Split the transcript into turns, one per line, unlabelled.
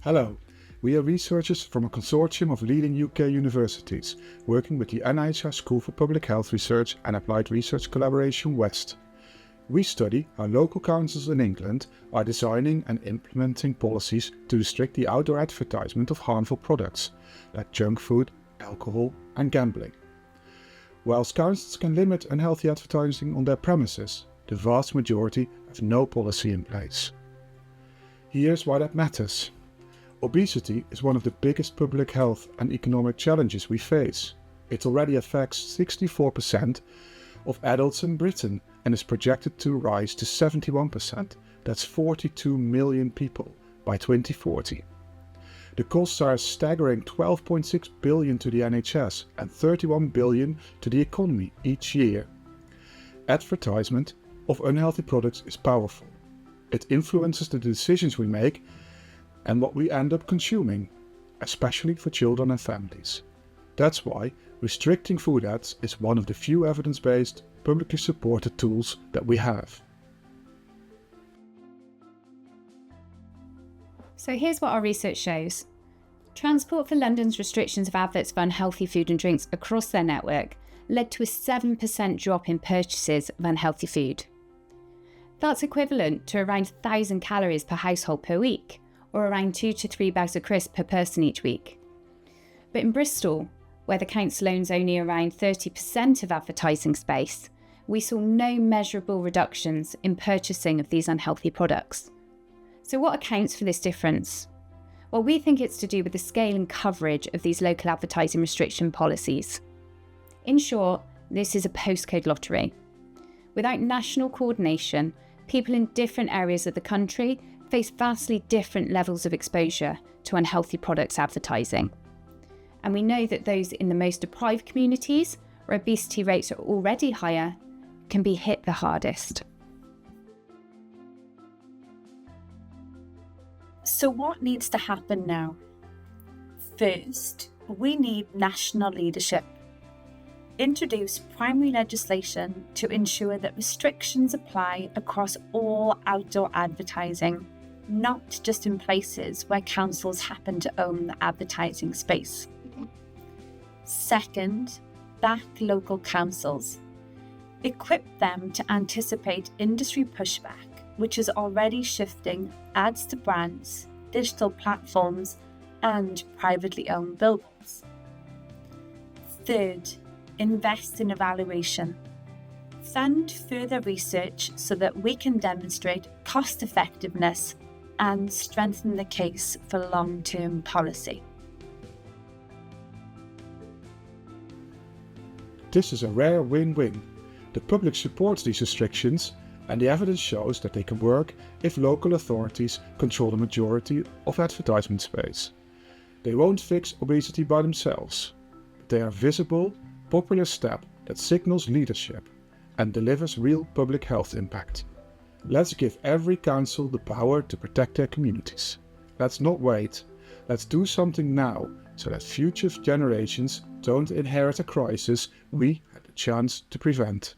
Hello, we are researchers from a consortium of leading UK universities working with the NIHR School for Public Health Research and Applied Research Collaboration Westy. We study how local councils in England are designing and implementing policies to restrict the outdoor advertisement of harmful products like junk food, alcohol and gambling. Whilst councils can limit unhealthy advertising on their premises, the vast majority have no policy in place. Here's why that matters. Obesity is one of the biggest public health and economic challenges we face. It already affects 64% of adults in Britain and is projected to rise to 71%. That's 42 million people by 2040. The costs are a staggering 12.6 billion to the NHS and 31 billion to the economy each year. Advertisement of unhealthy products is powerful. It influences the decisions we make and what we end up consuming, especially for children and families. That's why restricting food ads is one of the few evidence-based, publicly supported tools that we have.
So here's what our research shows. Transport for London's restrictions of adverts for unhealthy food and drinks across their network led to a 7% drop in purchases of unhealthy food. That's equivalent to around 1,000 calories per household per week, or around 2 to 3 bags of crisps per person each week. But in Bristol, where the council owns only around 30% of advertising space, we saw no measurable reductions in purchasing of these unhealthy products. So what accounts for this difference? Well, we think it's to do with the scale and coverage of these local advertising restriction policies. In short, this is a postcode lottery. Without national coordination, people in different areas of the country face vastly different levels of exposure to unhealthy products advertising. And we know that those in the most deprived communities, where obesity rates are already higher, can be hit the hardest.
So what needs to happen now? First, we need national leadership. Introduce primary legislation to ensure that restrictions apply across all outdoor advertising, not just in places where councils happen to own the advertising space. Second, back local councils. Equip them to anticipate industry pushback, which is already shifting ads to brands, digital platforms, and privately owned billboards. Third, invest in evaluation. Fund further research so that we can demonstrate cost effectiveness and strengthen the case for long-term policy.
This is a rare win-win. The public supports these restrictions and the evidence shows that they can work if local authorities control the majority of advertisement space. They won't fix obesity by themselves, but they are a visible, popular step that signals leadership and delivers real public health impact. Let's give every council the power to protect their communities. Let's not wait. Let's do something now so that future generations don't inherit a crisis we had the chance to prevent.